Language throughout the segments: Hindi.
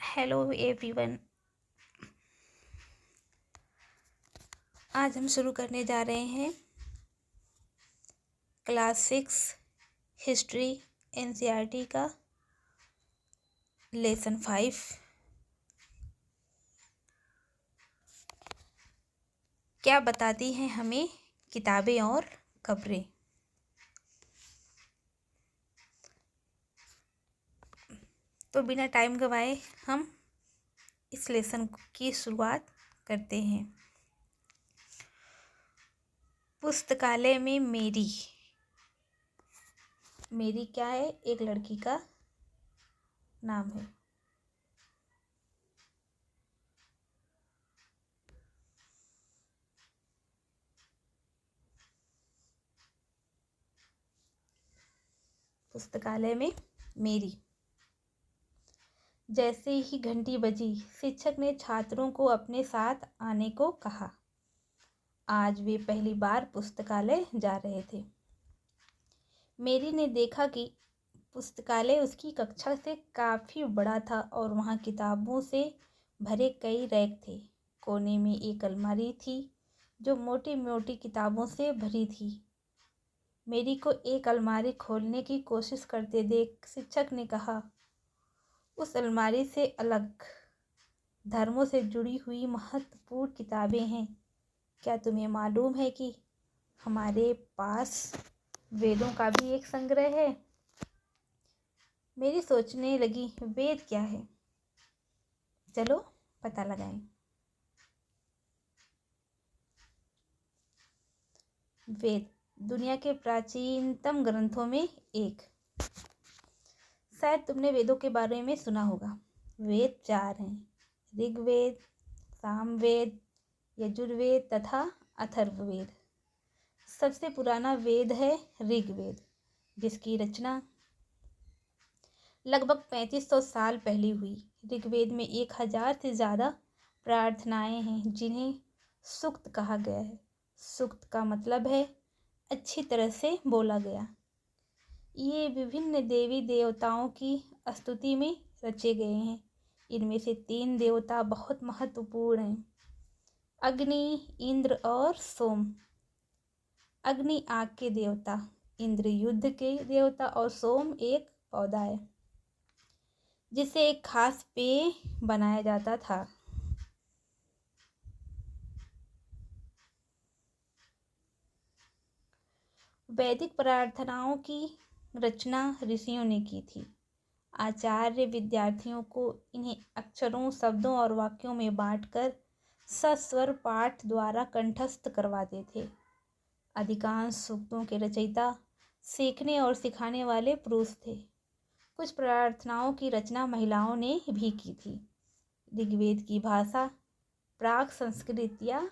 Hello everyone. आज हम शुरू करने जा रहे हैं क्लास 6 हिस्ट्री एनसीईआरटी का लेसन 5। क्या बताती हैं हमें किताबें और खबरें। तो बिना टाइम गवाए हम इस लेसन की शुरुआत करते हैं। पुस्तकालय में मेरी क्या है? एक लड़की का नाम है। पुस्तकालय में मेरी। जैसे ही घंटी बजी, शिक्षक ने छात्रों को अपने साथ आने को कहा। आज वे पहली बार पुस्तकालय जा रहे थे। मेरी ने देखा कि पुस्तकालय उसकी कक्षा से काफ़ी बड़ा था और वहाँ किताबों से भरे कई रैक थे। कोने में एक अलमारी थी जो मोटी मोटी किताबों से भरी थी। मेरी को एक अलमारी खोलने की कोशिश करते देख शिक्षक ने कहा, उस अलमारी से अलग धर्मों से जुड़ी हुई महत्वपूर्ण किताबें हैं। क्या तुम्हें मालूम है कि हमारे पास वेदों का भी एक संग्रह है? मेरी सोचने लगी, वेद क्या है? चलो पता लगाएं। वेद दुनिया के प्राचीनतम ग्रंथों में एक। शायद तुमने वेदों के बारे में सुना होगा। वेद 4 हैं: ऋग्वेद, सामवेद, यजुर्वेद तथा अथर्ववेद। सबसे पुराना वेद है ऋग्वेद, जिसकी रचना लगभग 3500 साल पहले हुई। ऋग्वेद में 1000 से ज़्यादा प्रार्थनाएं हैं जिन्हें सूक्त कहा गया है। सूक्त का मतलब है अच्छी तरह से बोला गया। ये विभिन्न देवी देवताओं की स्तुति में रचे गए हैं। इनमें से 3 देवता बहुत महत्वपूर्ण हैं: अग्नि, इंद्र और सोम। अग्नि आग के देवता, इंद्र युद्ध के देवता और सोम एक पौधा है जिससे एक खास पेय बनाया जाता था। वैदिक प्रार्थनाओं की रचना ऋषियों ने की थी। आचार्य विद्यार्थियों को इन्हें अक्षरों, शब्दों और वाक्यों में बांटकर सस्वर पाठ द्वारा कंठस्थ करवाते थे। अधिकांश सूक्तों के रचयिता सीखने और सिखाने वाले पुरुष थे। कुछ प्रार्थनाओं की रचना महिलाओं ने भी की थी। ऋग्वेद की भाषा प्राक संस्कृत या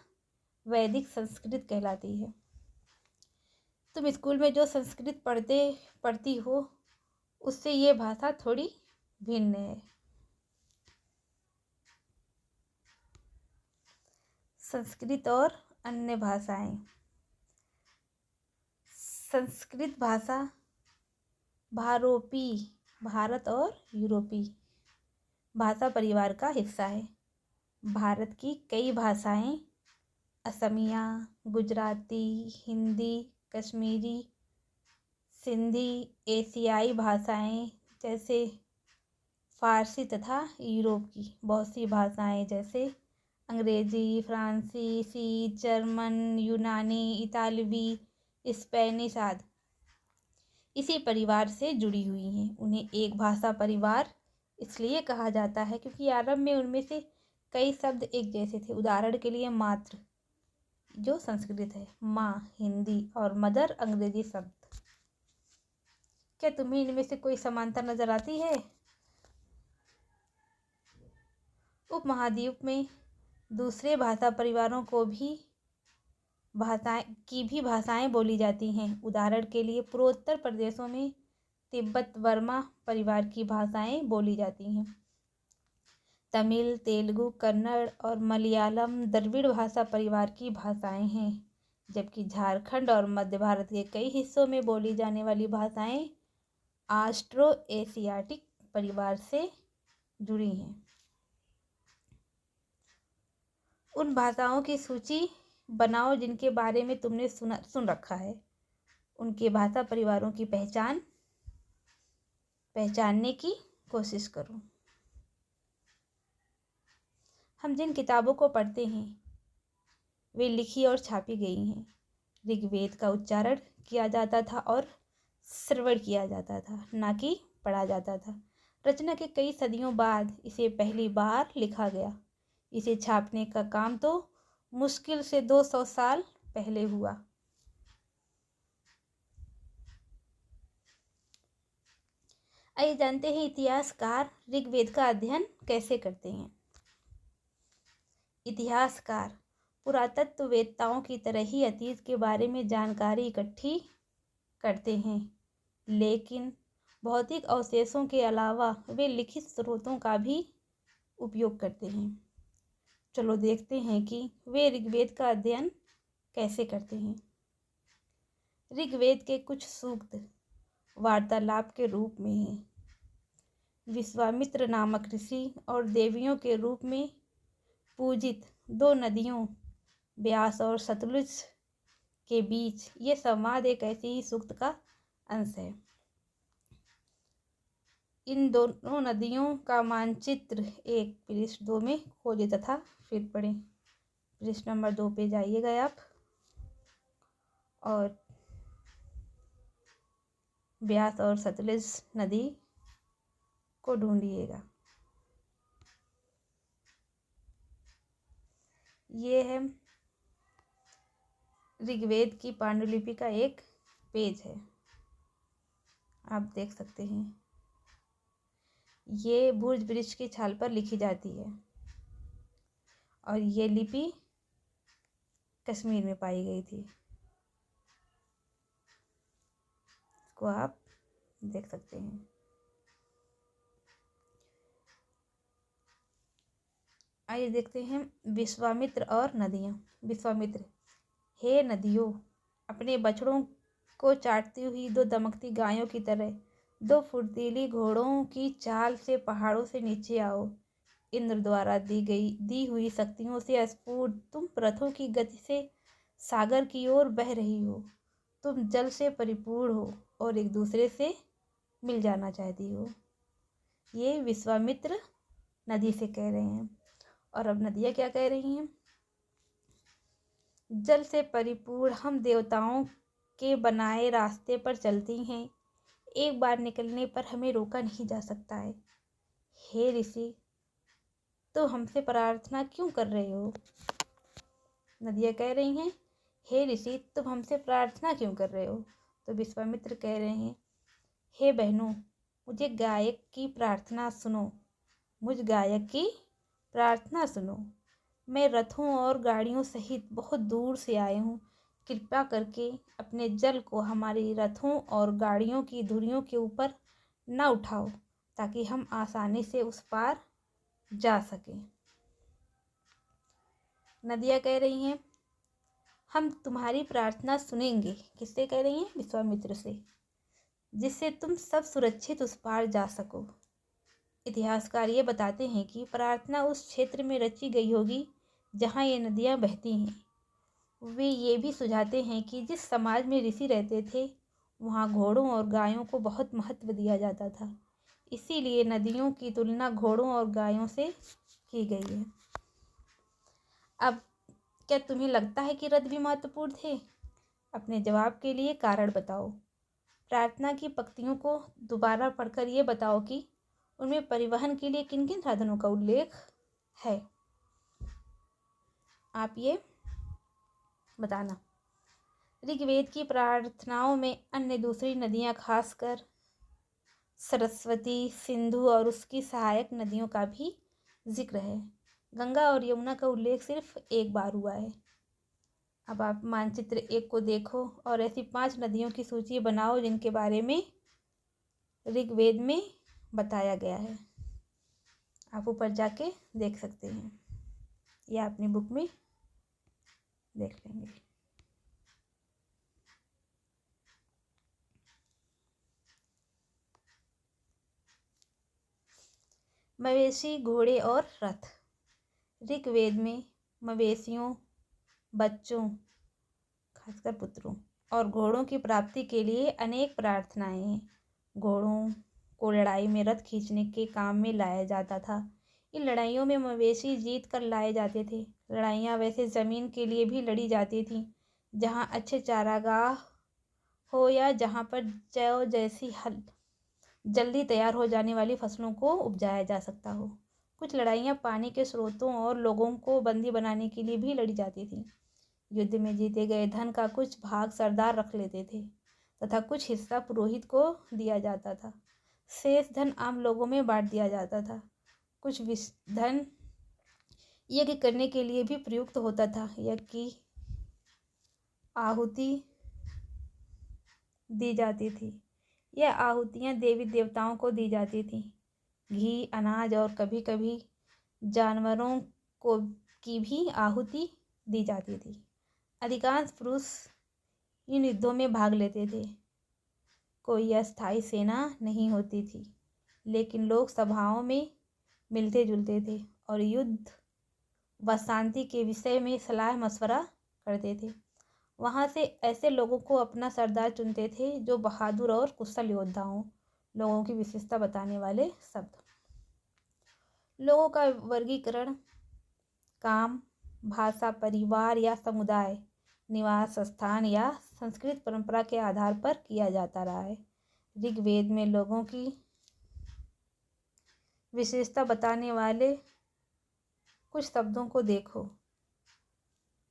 वैदिक संस्कृत कहलाती है। तुम स्कूल में जो संस्कृत पढ़ती हो उससे ये भाषा थोड़ी भिन्न है। संस्कृत और अन्य भाषाएं। संस्कृत भाषा भारोपी भारत और यूरोपी भाषा परिवार का हिस्सा है। भारत की कई भाषाएं असमिया, गुजराती, हिंदी, कश्मीरी, सिंधी, एशियाई भाषाएं जैसे फारसी तथा यूरोप की बहुत सी भाषाएं जैसे अंग्रेजी, फ्रांसीसी, जर्मन, यूनानी, इतालवी, स्पेनिश आदि इसी परिवार से जुड़ी हुई हैं। उन्हें एक भाषा परिवार इसलिए कहा जाता है क्योंकि आरंभ में उनमें से कई शब्द एक जैसे थे। उदाहरण के लिए मातृ जो संस्कृत है, माँ हिंदी और मदर अंग्रेजी शब्द। क्या तुम्हें इनमें से कोई समानता नजर आती है? उपमहाद्वीप में दूसरे भाषा परिवारों की भी भाषाएं बोली जाती हैं। उदाहरण के लिए पूर्वोत्तर प्रदेशों में तिब्बत वर्मा परिवार की भाषाएं बोली जाती हैं। तमिल, तेलुगु, कन्नड़ और मलयालम द्रविड़ भाषा परिवार की भाषाएं हैं, जबकि झारखंड और मध्य भारत के कई हिस्सों में बोली जाने वाली भाषाएं ऑस्ट्रो एशियाटिक परिवार से जुड़ी हैं। उन भाषाओं की सूची बनाओ जिनके बारे में तुमने सुन रखा है। उनके भाषा परिवारों की पहचानने की कोशिश करो। हम जिन किताबों को पढ़ते हैं वे लिखी और छापी गई हैं। ऋग्वेद का उच्चारण किया जाता था और श्रवण किया जाता था, ना कि पढ़ा जाता था। रचना के कई सदियों बाद इसे पहली बार लिखा गया। इसे छापने का काम तो मुश्किल से 200 साल पहले हुआ। आइए जानते हैं इतिहासकार ऋग्वेद का अध्ययन कैसे करते हैं। इतिहासकार पुरातत्ववेत्ताओं की तरह ही अतीत के बारे में जानकारी इकट्ठी करते हैं, लेकिन भौतिक अवशेषों के अलावा वे लिखित स्रोतों का भी उपयोग करते हैं। चलो देखते हैं कि वे ऋग्वेद का अध्ययन कैसे करते हैं। ऋग्वेद के कुछ सूक्त वार्तालाप के रूप में हैं। विश्वामित्र नामक ऋषि और देवियों के रूप में पूजित 2 नदियों ब्यास और सतलुज के बीच ये संवाद एक ऐसी ही सूक्त का अंश है। इन दोनों नदियों का मानचित्र एक पृष्ठ 2 में खोजें तथा फिर पढ़ें। पृष्ठ नंबर 2 पे जाइएगा आप और ब्यास और सतलुज नदी को ढूंढिएगा। ये है ऋग्वेद की पांडुलिपि का एक पेज है, आप देख सकते हैं। ये भुज वृक्ष की छाल पर लिखी जाती है और ये लिपि कश्मीर में पाई गई थी। इसको आप देख सकते हैं। आइए देखते हैं विश्वामित्र और नदियाँ। विश्वामित्र, हे नदियों, अपने बछड़ों को चाटती हुई 2 दमकती गायों की तरह 2 फुर्तीली घोड़ों की चाल से पहाड़ों से नीचे आओ। इंद्र द्वारा दी हुई शक्तियों से स्फूर्त तुम रथों की गति से सागर की ओर बह रही हो। तुम जल से परिपूर्ण हो और एक दूसरे से मिल जाना चाहती हो। ये विश्वामित्र नदी से कह रहे हैं। और अब नदियाँ क्या कह रही हैं? जल से परिपूर्ण हम देवताओं के बनाए रास्ते पर चलती हैं। एक बार निकलने पर हमें रोका नहीं जा सकता है। हे ऋषि, तो हमसे प्रार्थना क्यों कर रहे हो? नदियाँ कह रही हैं, हे ऋषि, तुम हमसे प्रार्थना क्यों कर रहे हो? तो विश्वामित्र कह रहे हैं, हे बहनों, मुझे गायक की प्रार्थना सुनो। मुझ गायक की प्रार्थना सुनो। मैं रथों और गाड़ियों सहित बहुत दूर से आए हूँ। कृपया करके अपने जल को हमारी रथों और गाड़ियों की धुरियों के ऊपर न उठाओ, ताकि हम आसानी से उस पार जा सकें। नदियाँ कह रही हैं, हम तुम्हारी प्रार्थना सुनेंगे। किससे कह रही हैं? विश्वामित्र से, जिससे तुम सब सुरक्षित उस पार जा सको। इतिहासकार ये बताते हैं कि प्रार्थना उस क्षेत्र में रची गई होगी जहाँ ये नदियाँ बहती हैं। वे ये भी सुझाते हैं कि जिस समाज में ऋषि रहते थे वहाँ घोड़ों और गायों को बहुत महत्व दिया जाता था। इसीलिए नदियों की तुलना घोड़ों और गायों से की गई है। अब क्या तुम्हें लगता है कि रथ भी महत्वपूर्ण थे? अपने जवाब के लिए कारण बताओ। प्रार्थना की पंक्तियों को दोबारा पढ़कर ये बताओ कि उनमें परिवहन के लिए किन किन साधनों का उल्लेख है। आप ये बताना। ऋग्वेद की प्रार्थनाओं में अन्य दूसरी नदियाँ, खासकर सरस्वती, सिंधु और उसकी सहायक नदियों का भी जिक्र है। गंगा और यमुना का उल्लेख सिर्फ एक बार हुआ है। अब आप मानचित्र 1 को देखो और ऐसी 5 नदियों की सूची बनाओ जिनके बारे में ऋग्वेद में बताया गया है। आप ऊपर जाके देख सकते हैं या अपनी बुक में देख लेंगे। मवेशी, घोड़े और रथ। ऋग्वेद में मवेशियों, बच्चों, खासकर पुत्रों और घोड़ों की प्राप्ति के लिए अनेक प्रार्थनाएं हैं। घोड़ों को लड़ाई में रथ खींचने के काम में लाया जाता था। इन लड़ाइयों में मवेशी जीत कर लाए जाते थे। लड़ाइयाँ वैसे ज़मीन के लिए भी लड़ी जाती थीं, जहाँ अच्छे चारागाह हो या जहाँ पर जौ जैसी जल्दी तैयार हो जाने वाली फसलों को उपजाया जा सकता हो। कुछ लड़ाइयाँ पानी के स्रोतों और लोगों को बंदी बनाने के लिए भी लड़ी जाती थीं। युद्ध में जीते गए धन का कुछ भाग सरदार रख लेते थे तथा कुछ हिस्सा पुरोहित को दिया जाता था। शेष धन आम लोगों में बांट दिया जाता था। कुछ धन यज्ञ करने के लिए भी प्रयुक्त होता था। यज्ञ की आहुति दी जाती थी। यह आहुतियाँ देवी देवताओं को दी जाती थीं। घी, अनाज और कभी कभी जानवरों को की भी आहुति दी जाती थी। अधिकांश पुरुष इन युद्धों में भाग लेते थे। कोई अस्थायी सेना नहीं होती थी, लेकिन लोग सभाओं में मिलते जुलते थे और युद्ध व शांति के विषय में सलाह मशवरा करते थे। वहाँ से ऐसे लोगों को अपना सरदार चुनते थे जो बहादुर और कुशल योद्धा हों। लोगों की विशेषता बताने वाले शब्द। लोगों का वर्गीकरण काम, भाषा, परिवार या समुदाय, निवास स्थान या संस्कृत परंपरा के आधार पर किया जाता रहा है। ऋग्वेद में लोगों की विशेषता बताने वाले कुछ शब्दों को देखो।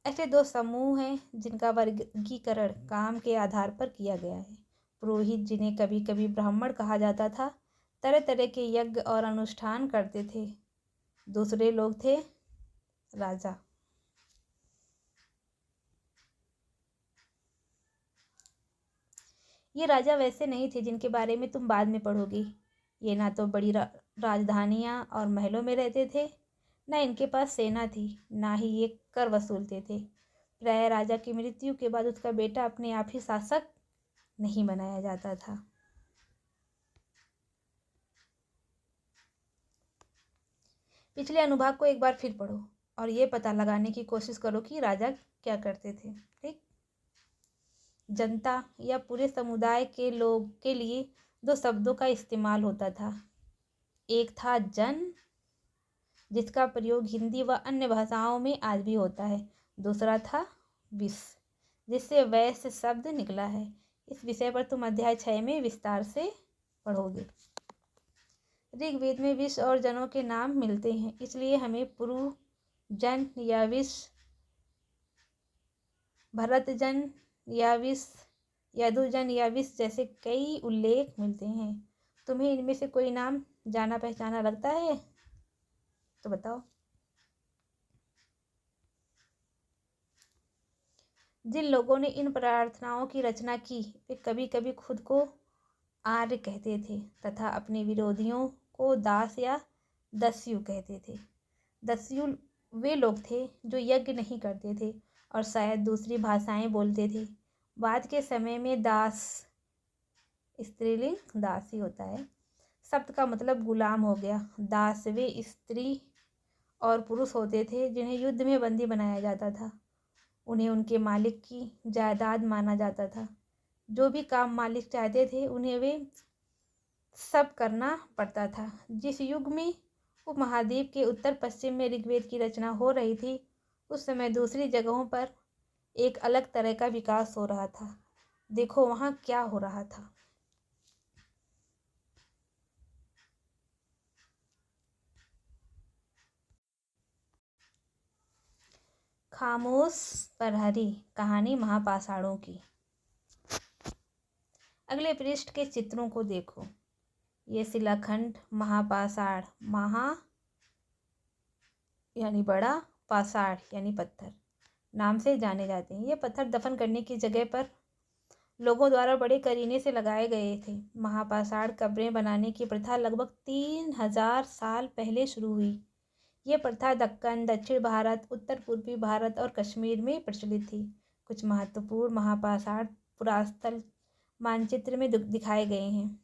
ऐसे दो समूह हैं जिनका वर्गीकरण काम के आधार पर किया गया है। पुरोहित, जिन्हें कभी कभी ब्राह्मण कहा जाता था, तरह तरह के यज्ञ और अनुष्ठान करते थे। दूसरे लोग थे राजा। ये राजा वैसे नहीं थे जिनके बारे में तुम बाद में पढ़ोगी। ये ना तो बड़ी राजधानियाँ और महलों में रहते थे, न इनके पास सेना थी, ना ही ये कर वसूलते थे। प्राय राजा की मृत्यु के बाद उसका बेटा अपने आप ही शासक नहीं बनाया जाता था। पिछले अनुभाग को एक बार फिर पढ़ो और ये पता लगाने की कोशिश करो कि राजा क्या करते थे। ठीक। जनता या पूरे समुदाय के लोग के लिए दो शब्दों का इस्तेमाल होता था। एक था जन, जिसका प्रयोग हिंदी व अन्य भाषाओं में आज भी होता है। दूसरा था विष, जिससे वैश्य शब्द निकला है। इस विषय पर तुम अध्याय 6 में विस्तार से पढ़ोगे। ऋग्वेद में विष और जनों के नाम मिलते हैं, इसलिए हमें पुरु जन या विष, भरत जन या विष, यदुजन या विष जैसे कई उल्लेख मिलते हैं। तुम्हें इनमें से कोई नाम जाना पहचाना लगता है तो बताओ। जिन लोगों ने इन प्रार्थनाओं की रचना की, वे कभी कभी खुद को आर्य कहते थे तथा अपने विरोधियों को दास या दस्यु कहते थे। दस्यु वे लोग थे जो यज्ञ नहीं करते थे और शायद दूसरी भाषाएं बोलते थे। बाद के समय में दास, स्त्रीलिंग दास ही होता है, शब्द का मतलब गुलाम हो गया। दास वे स्त्री और पुरुष होते थे जिन्हें युद्ध में बंदी बनाया जाता था। उन्हें उनके मालिक की जायदाद माना जाता था। जो भी काम मालिक चाहते थे उन्हें वे सब करना पड़ता था। जिस युग में उपमहाद्वीप के उत्तर पश्चिम में ऋग्वेद की रचना हो रही थी, उस समय दूसरी जगहों पर एक अलग तरह का विकास हो रहा था। देखो वहाँ क्या हो रहा था। खामोश प्रहरी, कहानी महापाषाणों की। अगले पृष्ठ के चित्रों को देखो। ये शिलाखंड महापाषाण, महा यानी बड़ा, पाषाण यानी पत्थर नाम से जाने जाते हैं। ये पत्थर दफन करने की जगह पर लोगों द्वारा बड़े करीने से लगाए गए थे। महापाषाण कब्रें बनाने की प्रथा लगभग 3000 साल पहले शुरू हुई। ये प्रथा दक्कन, दक्षिण भारत, उत्तर पूर्वी भारत और कश्मीर में प्रचलित थी। कुछ महत्वपूर्ण महापाषाण पुरातत्व मानचित्र में दिखाए गए हैं।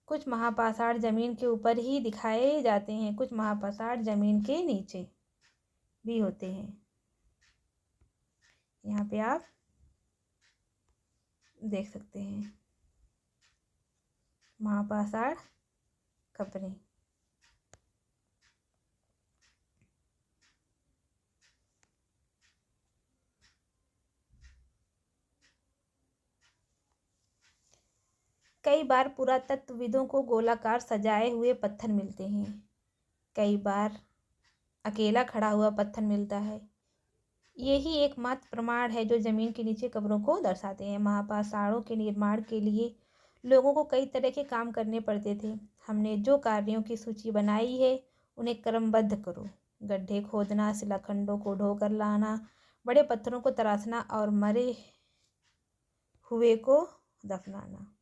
कुछ महापाषाण जमीन के ऊपर ही दिखाए जाते हैं, कुछ महापाषाण जमीन के नीचे। भी होते हैं। यहाँ पे आप देख सकते हैं महापाषाण कपड़े। कई बार पुरातत्वविदों को गोलाकार सजाए हुए पत्थर मिलते हैं, कई बार अकेला खड़ा हुआ पत्थर मिलता है। यही एकमात्र प्रमाण है जो जमीन के नीचे कब्रों को दर्शाते हैं। महापाषाणों के निर्माण के लिए लोगों को कई तरह के काम करने पड़ते थे। हमने जो कार्यों की सूची बनाई है उन्हें क्रमबद्ध करो। गड्ढे खोदना, शिलाखंडों को ढोकर लाना, बड़े पत्थरों को तराशना और मरे हुए को दफनाना।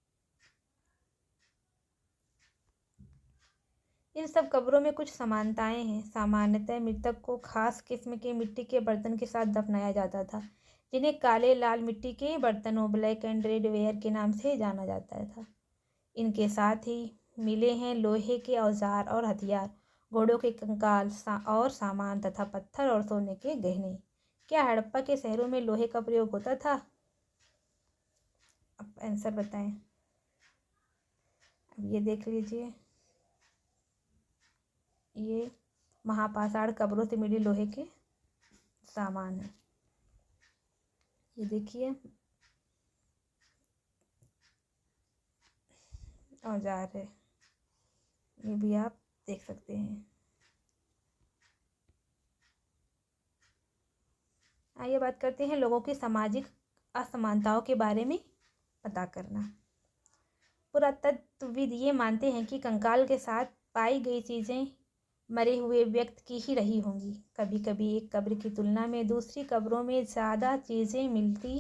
इन सब कब्रों में कुछ समानताएं हैं। सामान्यतः मृतक को खास किस्म के मिट्टी के बर्तन के साथ दफनाया जाता था, जिन्हें काले लाल मिट्टी के बर्तनों ब्लैक एंड रेड वेयर के नाम से जाना जाता था। इनके साथ ही मिले हैं लोहे के औजार और हथियार, घोड़ों के कंकाल और सामान तथा पत्थर और सोने के गहने। क्या हड़प्पा के शहरों में लोहे का प्रयोग होता था? अब आंसर बताएं। अब ये देख लीजिए, ये महापाषाण कब्रों से मिले लोहे के सामान है। ये देखिए औजार है, ये भी आप देख सकते हैं। आइए बात करते हैं लोगों की सामाजिक असमानताओं के बारे में पता करना। पुरातत्वविद ये मानते हैं कि कंकाल के साथ पाई गई चीज़ें मरे हुए व्यक्ति की ही रही होंगी। कभी कभी एक कब्र की तुलना में दूसरी कब्रों में ज़्यादा चीज़ें मिलती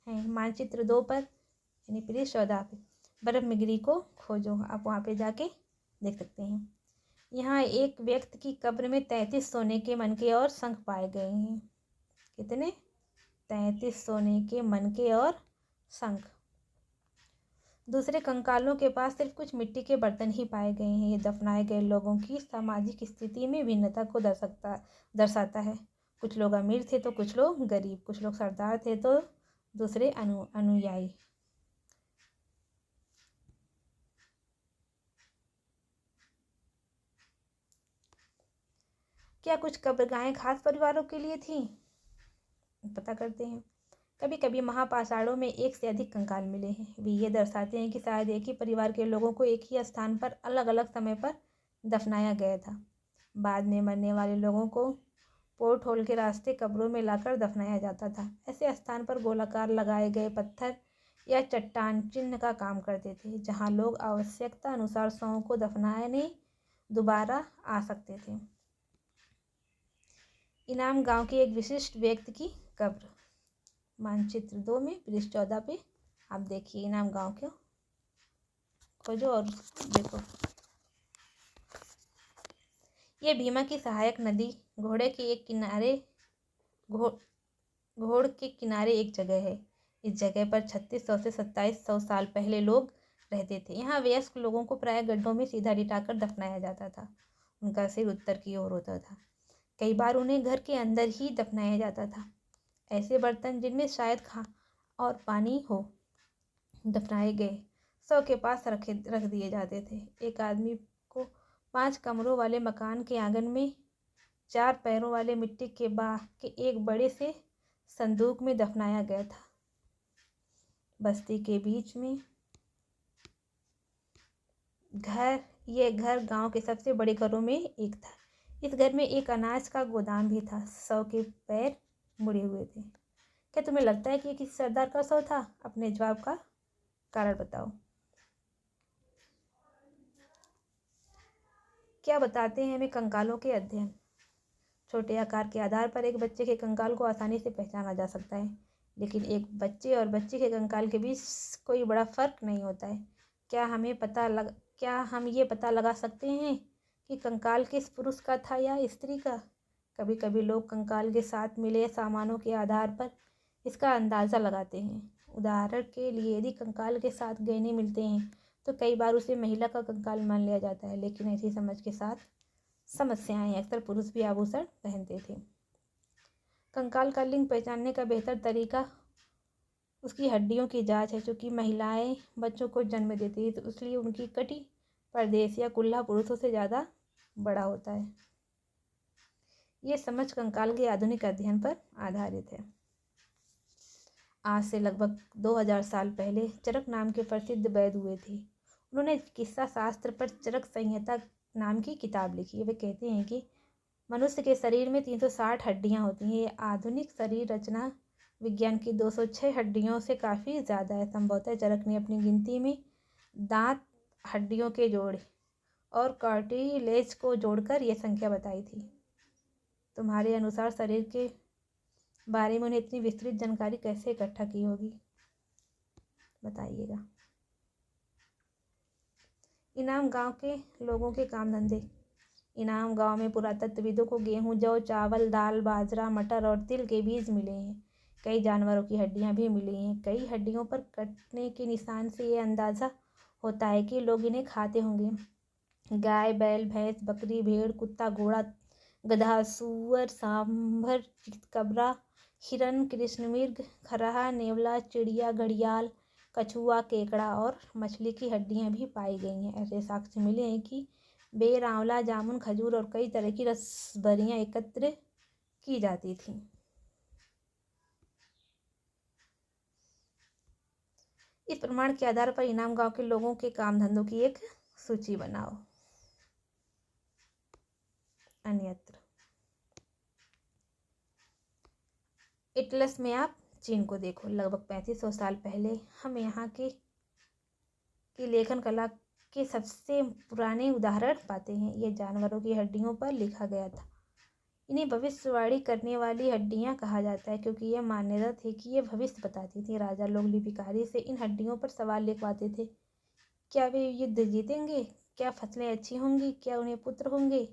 हैं। मानचित्र 2 पर यानी पृष्ठ 14 पे बर्फ में गिरी को खोजो, आप वहाँ पे जाके देख सकते हैं। यहाँ एक व्यक्ति की कब्र में 33 सोने के मनके और शंख पाए गए हैं। कितने? 33 सोने के मनके और शंख। दूसरे कंकालों के पास सिर्फ कुछ मिट्टी के बर्तन ही पाए गए हैं। ये दफनाए गए लोगों की सामाजिक स्थिति में भिन्नता को दर्शाता है। कुछ लोग अमीर थे तो कुछ लोग गरीब, कुछ लोग सरदार थे तो दूसरे अनुयायी। क्या कुछ कब्रगाहें खास परिवारों के लिए थीं? पता करते हैं। कभी कभी महापाषाणों में एक से अधिक कंकाल मिले हैं। वे ये दर्शाते हैं कि शायद एक ही परिवार के लोगों को एक ही स्थान पर अलग अलग समय पर दफनाया गया था। बाद में मरने वाले लोगों को पोर्ट होल के रास्ते कब्रों में लाकर दफनाया जाता था। ऐसे स्थान पर गोलाकार लगाए गए पत्थर या चट्टान चिन्ह का काम करते थे, जहाँ लोग आवश्यकता अनुसार शवों को दफनाने दोबारा आ सकते थे। इनाम गांव के एक विशिष्ट व्यक्ति की कब्र, मानचित्र 2 में पृष्ठ 14 पे आप देखिए। इनाम गांव को खोजो और देखो। ये भीमा की सहायक नदी घोड़ के किनारे एक जगह है। इस जगह पर 3600 से 2700 साल पहले लोग रहते थे। यहाँ वयस्क लोगों को प्रायः गड्ढों में सीधा लिटाकर दफनाया जाता था। उनका सिर उत्तर की ओर होता था। कई बार उन्हें घर के अंदर ही दफनाया जाता था। ऐसे बर्तन जिनमें शायद खा और पानी हो दफनाए गए शव के पास रख दिए जाते थे। एक आदमी को 5 कमरों वाले मकान के आंगन में 4 पैरों वाले मिट्टी के एक बड़े से संदूक में दफनाया गया था। बस्ती के बीच में यह घर गांव के सबसे बड़े घरों में एक था। इस घर में एक अनाज का गोदाम भी था। शव के पैर मुड़े हुए थे। क्या तुम्हें लगता है कि ये किसी सरदार का शव था? अपने जवाब का कारण बताओ। क्या बताते हैं हमें कंकालों के अध्ययन? छोटे आकार के आधार पर एक बच्चे के कंकाल को आसानी से पहचाना जा सकता है, लेकिन एक बच्चे और बच्ची के कंकाल के बीच कोई बड़ा फर्क नहीं होता है। क्या हम ये पता लगा सकते हैं कि कंकाल किस पुरुष का था या स्त्री का? कभी कभी लोग कंकाल के साथ मिले सामानों के आधार पर इसका अंदाज़ा लगाते हैं। उदाहरण के लिए यदि कंकाल के साथ गहने मिलते हैं तो कई बार उसे महिला का कंकाल मान लिया जाता है, लेकिन ऐसी समझ के साथ समस्याएं अक्सर पुरुष भी आभूषण पहनते थे। कंकाल का लिंग पहचानने का बेहतर तरीका उसकी हड्डियों की जांच है। चूँकि महिलाएं बच्चों को जन्म देती है तो इसलिए उनकी कटी प्रदेश या कुल्ला पुरुषों से ज़्यादा बड़ा होता है। ये समझ कंकाल के आधुनिक अध्ययन पर आधारित है। आज से लगभग 2000 साल पहले चरक नाम के प्रसिद्ध वैद्य हुए थे। उन्होंने चिकित्सा शास्त्र पर चरक संहिता नाम की किताब लिखी। वे कहते हैं कि मनुष्य के शरीर में 360 हड्डियां होती हैं। ये आधुनिक शरीर रचना विज्ञान की 206 हड्डियों से काफ़ी ज़्यादा है। संभवतः चरक ने अपनी गिनती में दांत, हड्डियों के जोड़ और कार्टिलेज को जोड़कर यह संख्या बताई थी। तुम्हारे अनुसार शरीर के बारे में उन्हें इतनी विस्तृत जानकारी कैसे इकट्ठा की होगी, बताइएगा। इनाम गांव के लोगों के काम धंधे। इनाम गांव में पुरातत्वविदों को गेहूं, जौ, चावल, दाल, बाजरा, मटर और तिल के बीज मिले हैं। कई जानवरों की हड्डियां भी मिली हैं। कई हड्डियों पर कटने के निशान से ये अंदाज़ा होता है कि लोग इन्हें खाते होंगे। गाय, बैल, भैंस, बकरी, भेड़, कुत्ता, घोड़ा, गधा, सूअर, सांभर, चितकबरा, हिरन, कृष्णमृग, खरहा, नेवला, चिड़िया, घड़ियाल, कछुआ, केकड़ा और मछली की हड्डियां भी पाई गई हैं। ऐसे साक्ष्य मिले हैं कि बेर, आंवला, जामुन, खजूर और कई तरह की रसबरियां एकत्र की जाती थीं। इस प्रमाण के आधार पर इनाम गांव के लोगों के काम धंधों की एक सूची बनाओ। अन्यत्र एटलस में आप चीन को देखो। लगभग 3500 साल पहले हम यहाँ की लेखन कला के सबसे पुराने उदाहरण पाते हैं। ये जानवरों की हड्डियों पर लिखा गया था। इन्हें भविष्यवाणी करने वाली हड्डियां कहा जाता है क्योंकि यह मान्यता थी कि ये भविष्य बताती थी। राजा लोग लिपिकारी से इन हड्डियों पर सवाल लिखवाते थे। क्या वे युद्ध जीतेंगे? क्या फसलें अच्छी होंगी? क्या उन्हें पुत्र होंगे?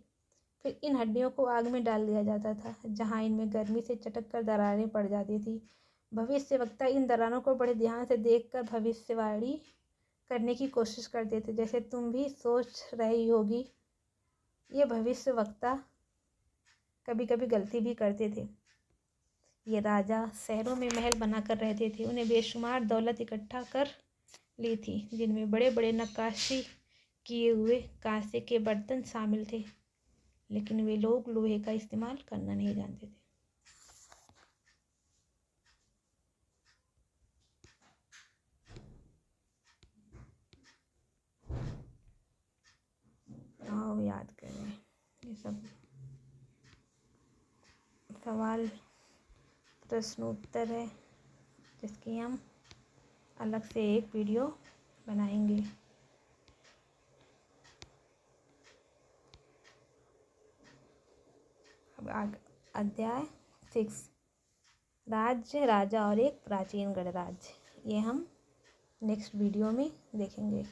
फिर इन हड्डियों को आग में डाल दिया जाता था, जहाँ इनमें गर्मी से चटक कर दरारें पड़ जाती थी। भविष्यवक्ता इन दरारों को बड़े ध्यान से देखकर भविष्यवाणी करने की कोशिश करते थे। जैसे तुम भी सोच रही होगी, ये भविष्यवक्ता कभी कभी गलती भी करते थे। ये राजा शहरों में महल बनाकर रहते थे। उन्हें बेशुमार दौलत इकट्ठा कर ली थी, जिनमें बड़े बड़े नक्काशी किए हुए कांसे के बर्तन शामिल थे, लेकिन वे लोग लोहे का इस्तेमाल करना नहीं जानते थे। आओ याद करें। ये सब सवाल प्रश्नोत्तर है, जिसकी हम अलग से एक वीडियो बनाएंगे। अब अध्याय 6, राज्य, राजा और एक प्राचीन गणराज्य। ये हम नेक्स्ट वीडियो में देखेंगे।